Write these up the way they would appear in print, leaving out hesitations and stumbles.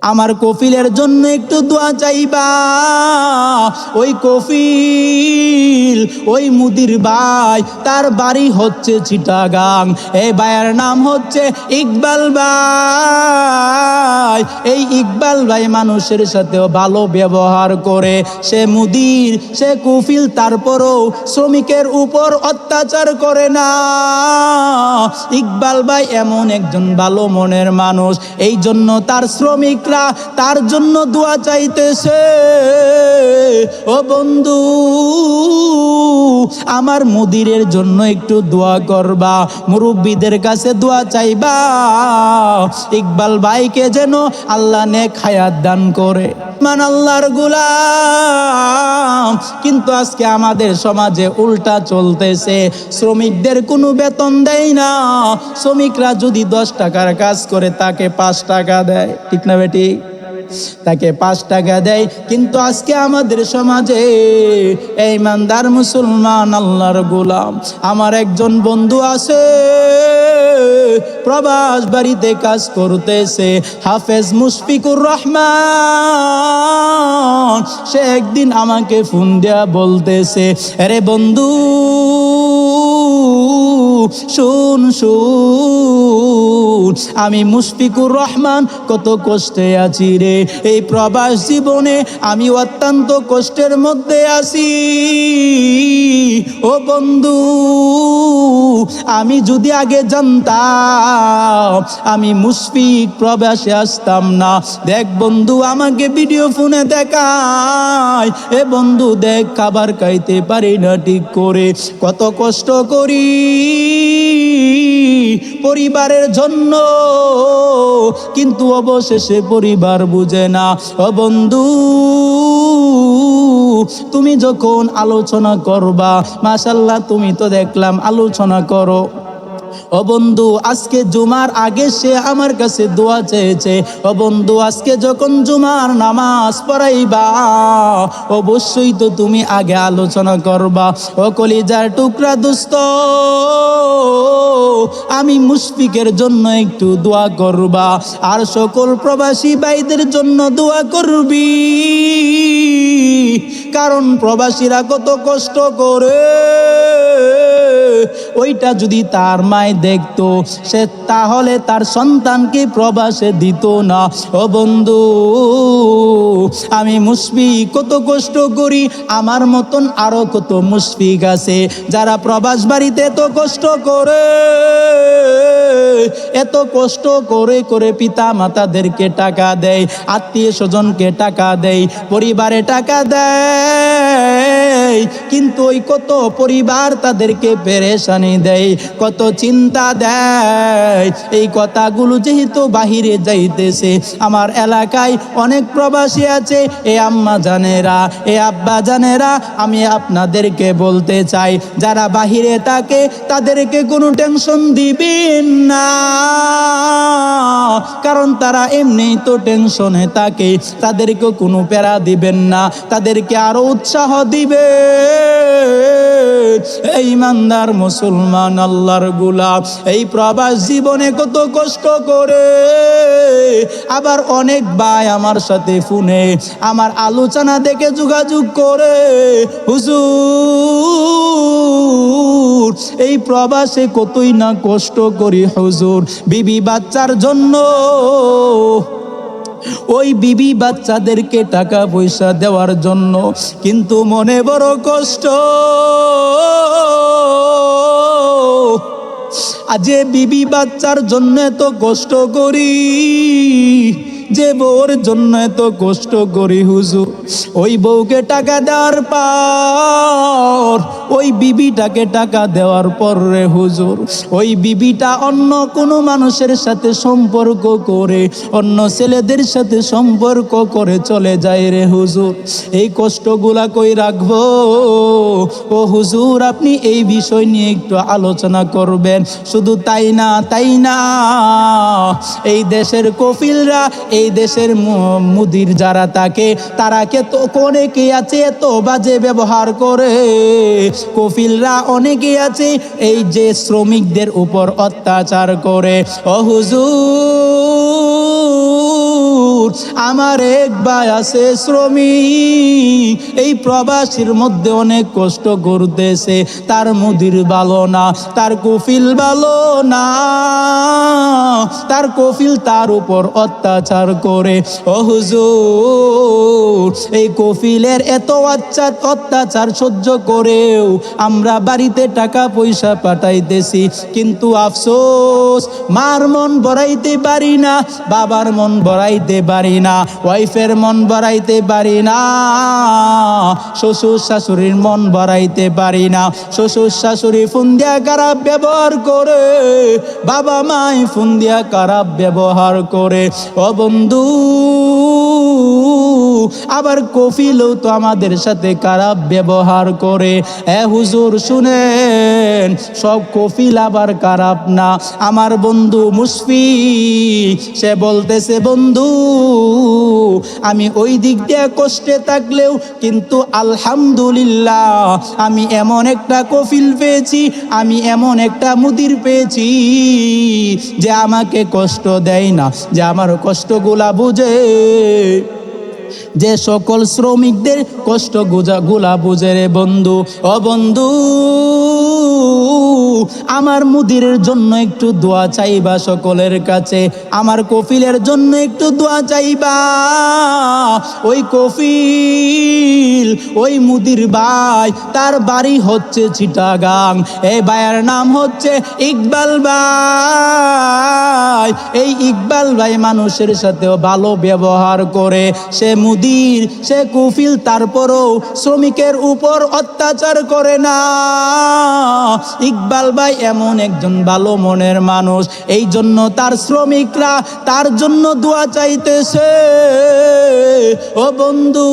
আমার কফিলের জন্য একটু দোয়া চাইবা। ওই কফিল, ওই মুদির ভাই, তার বাড়ি হচ্ছে চিটাগাং। এই ভাইয়ের নাম হচ্ছে ইকবাল ভাই। এই ইকবাল ভাই মানুষের সাথেও ভালো ব্যবহার করে। সে মুদির, সে কফিল, তারপরও শ্রমিকের উপর অত্যাচার করে না। ইকবাল ভাই এমন একজন ভালো মনের মানুষ, এই জন্য তার শ্রমিকরা তার জন্য দোয়া চাইতেছে। ও বন্ধু, আমার মুদিরের জন্য একটু দোয়া করবা, মুরব্বীদের কাছে দোয়া চাইবা, ইকবাল ভাইকে যেন আল্লাহ নেক হায়াত দান করে। মান আল্লাহর গোলাম। কিন্তু আজকে আমাদের সমাজে উল্টা চলতেছে। শ্রমিকদের কোনো বেতন দেয় না। শ্রমিকরা যদি 10 টাকার কাজ করে তাকে 5 টাকা দেয়, ঠিক না বেটি? তাকে 5 টাকা দেয়। কিন্তু আজকে আমাদের সমাজে এই ইমানদার মুসলমান আল্লাহর গোলাম, আমার একজন বন্ধু আছে, প্রবাস বাড়িতে কাজ করতেছে, হাফেজ মুশফিকুর রহমান। সে একদিন আমাকে ফোন দেয়া বলতেছে, আরে বন্ধু শুন শুন, আমি মুশফিকুর রহমান কত কষ্টে আছি রে। এই প্রবাস জীবনে আমি অত্যন্ত কষ্টের মধ্যে আছি। ও বন্ধু, আমি যদি আগে জানতাম আমি মুশফিক প্রবাসে আসতাম না। দেখ বন্ধু, আমাকে ভিডিও ফোনে দেখায়, এ বন্ধু দেখ খাবার খাইতে পারি না ঠিক করে, কত কষ্ট করি পরিবারের জন্য, কিন্তু অবশেষে পরিবার বুঝে না। ও বন্ধু, তুমি যখন আলোচনা করবা, মাশাআল্লাহ তুমি তো দেখলাম আলোচনা করো। ও বন্ধু, আজকে জুমার আগে সে আমার কাছে দোয়া চেয়েছে। ও বন্ধু, আজকে যখন জুমার নামাজ পড়াইবা, অবশ্যই তো তুমি আগে আলোচনা করবা। ও কলিজার টুকরা দোস্ত, আমি মুশফিকের জন্য একটু দোয়া করবা, আর সকল প্রবাসী ভাইদের জন্য দোয়া করবি। কারণ প্রবাসীরা কত কষ্ট করে, ওইটা যদি তার মায় দেখতো, সে তাহলে তার সন্তানকে প্রবাসে দিত না। ও বন্ধু, আমি মুশফিক কত কষ্ট করি, আমার মতন আরো কত মুশফিক আছে যারা প্রবাস বাড়িতে এত কষ্ট করে, এত কষ্ট করে করে পিতা মাতাদেরকে টাকা দেয়, আত্মীয় স্বজনকে টাকা দেয়, পরিবারে টাকা দেয়, কিন্তু ওই কত পরিবার তাদেরকে পেরেশানি দেয়, কত চিন্তা দেয়। এই কথাগুলো যেহেতু বাহিরে যাইতেছে, আমার এলাকায় অনেক প্রবাসী আছে, এ আম্মা জানেরা, এ আব্বা জানেরা, আমি আপনাদেরকে বলতে চাই, যারা বাহিরে থাকে তাদেরকে কোনো টেনশন দিবেন না, কারণ তারা এমনিই তো টেনশনে থাকে। তাদেরকে কোনো প্যারা দিবেন না, তাদেরকে আরো উৎসাহ দিবে। এই ইমানদার মুসলমান আল্লাহর গোলাম, এই প্রবাস জীবনে কত কষ্ট করে। আবার অনেক ভাই আমার সাথে ফোনে আমার আলোচনা দেখে যোগাযোগ করে, হুজুর এই প্রবাসে কতই না কষ্ট করি হুজুর, বিবি বাচ্চার জন্য। ওই বিবি বাচ্চাদেরকে টাকা পয়সা দেওয়ার জন্য, কিন্তু মনে বড় কষ্ট। আজ বিবি বাচ্চার জন্য এত কষ্ট করি, যে বউর জন্য এত কষ্ট করি হুজুর, ওই বউকে টাকা দেওয়ার পর, ওই বিবিটাকে টাকা দেওয়ার পর রে হুজুর, ওই বিবিটা অন্য কোনো মানুষের সাথে সম্পর্ক করে, অন্য ছেলেদের সাথে সম্পর্ক করে চলে যায় রে হুজুর। এই কষ্টগুলা কই রাখবো? ও হুজুর, আপনি এই বিষয় নিয়ে একটু আলোচনা করবেন। শুধু তাই না, এই দেশের কফিলরা, এই দেশের মুদির যারা থাকে, তারাকে তো অনেকে আছে এত বাজে ব্যবহার করে। কফিলরা অনেকে আছে এই যে শ্রমিকদের উপর অত্যাচার করে। ও হুজুর, আমার এক ভাই আছে শ্রমিক, এই প্রবাসীর মধ্যে অনেক কষ্ট করতেছে, তার মুদির ভালো না, তার কফিল ভালো না, তার কফিল তার উপর অত্যাচার করে। ও হুজুর, এই কফিলের এত অত্যাচার সহ্য করেও আমরা বাড়িতে টাকা পয়সা পাঠাইতেছি, কিন্তু আফসোস মার মন ভরাইতে পারি না, বাবার মন ভরাইতে পারি না, ওয়াইফের মন ভরাইতে পারি না, শ্বশুর শাশুড়ির মন ভরাইতে পারি না। শ্বশুর শাশুড়ি ফোন দিয়া খারাপ ব্যবহার করে, বাবা মাই ফোন দিয়া খারাপ ব্যবহার করে। ও বন্ধু, আবার কফিলও তো আমাদের সাথে খারাপ ব্যবহার করে। হুজুর শুনেন, সব কফিল আবার খারাপ না। আমার বন্ধু মুশফিক সে বলতেছে, বন্ধু আমি ওই দিক দিয়ে কষ্টে থাকলেও কিন্তু আলহামদুলিল্লাহ আমি এমন একটা কফিল পেয়েছি, আমি এমন একটা মুদির পেয়েছি যে আমাকে কষ্ট দেয় না, যে আমার কষ্টগুলা বুঝে, যে সকল শ্রমিকদের কষ্ট গুলা বুঝে রে বন্ধু। ও বন্ধু, আমার মুদিরের জন্য একটু দোয়া চাইবা সকলের কাছে, আমার কফিলের জন্য একটু দোয়া চাইবা। ওই কফিল, ওই মুদির ভাই, তার বাড়ি হচ্ছে চিটাগাং, এই ভাইয়ের নাম হচ্ছে ইকবাল ভাই। এই ইকবাল ভাই মানুষের সাথেও ভালো ব্যবহার করে, সে মুদির, সে কফিল, তারপরও শ্রমিকের উপর অত্যাচার করে না। ইকবাল ভাই এমন একজন ভালো মনের মানুষ, এই জন্য তার শ্রমিকরা তার জন্য দোয়া চাইতেছে। ও বন্ধু,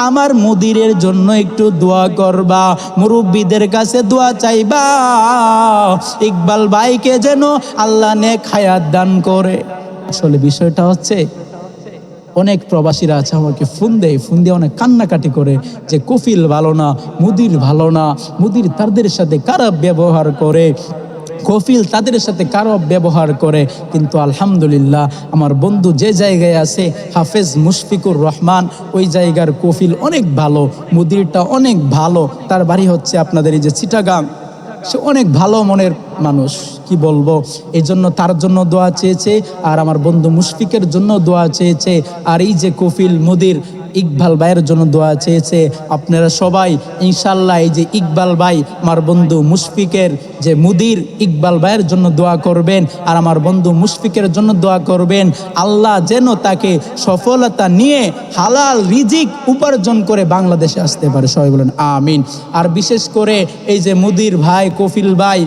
আমার মুদিরের জন্য একটু দোয়া করবা, মুরব্বীদের কাছে দোয়া চাইবা, ইকবাল ভাইকে যেন আল্লাহ নেক হায়াত দান করে। আসলে বিষয়টা হচ্ছে, অনেক প্রবাসীরা আছে আমাকে ফোন দিয়ে অনেক কান্নাকাটি করে যে কফিল ভালো না, মুদির ভালো না, মুদির তাদের সাথে খারাপ ব্যবহার করে, কফিল তাদের সাথে খারাপ ব্যবহার করে। কিন্তু আলহামদুলিল্লাহ আমার বন্ধু যে জায়গায় আছে, হাফেজ মুশফিকুর রহমান, ওই জায়গার কফিল অনেক ভালো, মুদিরটা অনেক ভালো, তার বাড়ি হচ্ছে আপনাদের এই যে চিটাগাং। সে অনেক ভালো মনের মানুষ, কি বলবো। এই জন্য তার জন্য দোয়া চেয়েছে, আর আমার বন্ধু মুশফিকের জন্য দোয়া চেয়েছে, আর এই যে কফিল মুদির ইকবাল ভাইয়ের জন্য দোয়া চেয়েছে। আপনারা সবাই ইনশাল্লাহ এই যে ইকবাল ভাই, আমার বন্ধু মুশফিকের যে মুদির, ইকবাল ভাইয়ের জন্য দোয়া করবেন, আর আমার বন্ধু মুশফিকের জন্য দোয়া করবেন, আল্লাহ যেন তাকে সফলতা নিয়ে হালাল রিজিক উপার্জন করে বাংলাদেশে আসতে পারে। সবাই বলেন আমিন। আর বিশেষ করে এই যে মুদির ভাই, কফিল ভাই,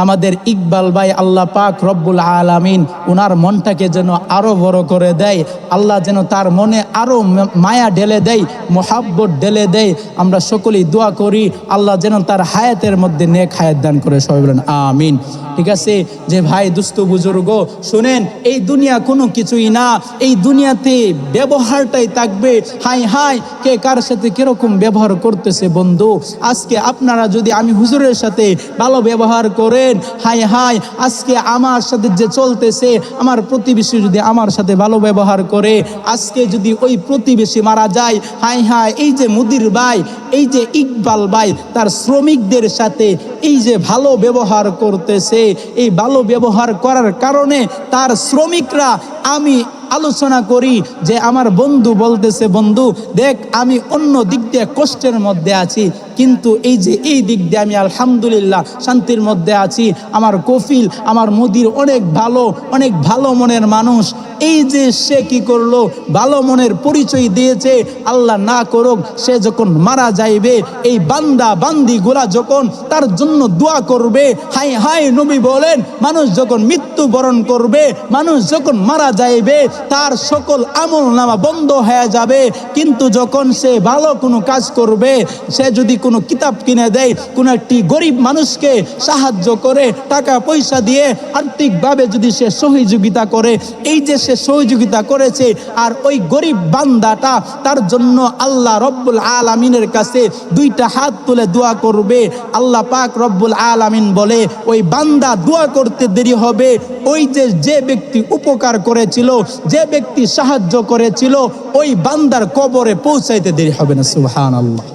আমাদের ইকবাল ভাই, আল্লাহ পাক রব্বুল আলামিন ওনার মনটাকে যেন আরো বড় করে দেয়, আল্লাহ যেন তার মনে আরো মায়া ঢেলে দেয়, মোহাব্বত ঢেলে দেয়। আমরা সকলেই দোয়া করি আল্লাহ যেন তার হায়াতের মধ্যে নেক হায়াত দান করে। সবাই বলেন আমিন। ঠিক আছে, যে ভাই দুস্থ বুজুর্গ শুনেন, এই দুনিয়া কোনো কিছুই না, এই দুনিয়াতে ব্যবহারটাই থাকবে। হাই হাই, কে কার সাথে কিরকম ব্যবহার করতেছে বন্ধু। আজকে আপনারা যদি আমি হুজুরের সাথে ভালো ব্যবহার করেন, হাই হাই, আজকে আমার সাথে যে চলতেছে, আমার প্রতিবেশী যদি আমার সাথে ভালো ব্যবহার করে, আজকে যদি ওই প্রতিবেশী মারা যায়, হাই হাই, এই যে মুদির ভাই, এই যে ইকবাল ভাই তার শ্রমিকদের সাথে এই যে ভালো ব্যবহার করতেছে, এই ভালো ব্যবহার করার কারণে তার শ্রমিকরা, আমি আলোচনা করি যে আমার বন্ধু বলতেছে, বন্ধু দেখ আমি অন্য দিক দিয়ে কষ্টের মধ্যে আছি, কিন্তু এই যে এই দিক দিয়ে আমি আলহামদুলিল্লাহ শান্তির মধ্যে আছি। আমার কফিল, আমার মুদির অনেক ভালো মনের মানুষ। এই যে সে কি করলো, ভালো মনের পরিচয় দিয়েছে। আল্লাহ না করুক সে যখন মারা যাইবে, এই বান্দা বান্দি গুলা যখন তার জন্য দোয়া করবে, হাই হাই, নবী বলেন মানুষ যখন মৃত্যুবরণ করবে, মানুষ যখন মারা যাইবে, তার সকল আমল নামা বন্ধ হয়ে যাবে, কিন্তু যখন সে ভালো কোনো কাজ করবে, সে যদি কোনো কোনো কিতাব কিনে দেয়, কোনো একটি গরিব মানুষকে সাহায্য করে, টাকা পয়সা দিয়ে আর্থিকভাবে যদি সে সহযোগিতা করে, এই যে সে সহযোগিতা করেছে আর ওই গরিব বান্দাটা তার জন্য আল্লাহ রব্বুল আলামিনের কাছে দুইটা হাত তুলে দোয়া করবে, আল্লাহ পাক রব্বুল আলামিন বলে ওই বান্দা দোয়া করতে দেরি হবে, ওই যে ব্যক্তি উপকার করেছিল, যে ব্যক্তি সাহায্য করেছিল, ওই বান্দার কবরে পৌঁছাইতে দেরি হবে না। সুবহানাল্লাহ।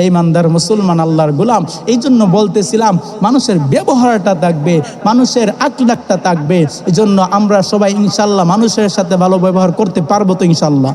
এই ইমানদার মুসলমান আল্লাহর গোলাম, এই জন্য বলতেছিলাম মানুষের ব্যবহারটা থাকবে, মানুষের আখলাকটা থাকবে। এই জন্য আমরা সবাই ইনশাল্লাহ মানুষের সাথে ভালো ব্যবহার করতে পারবো তো ইনশাল্লাহ।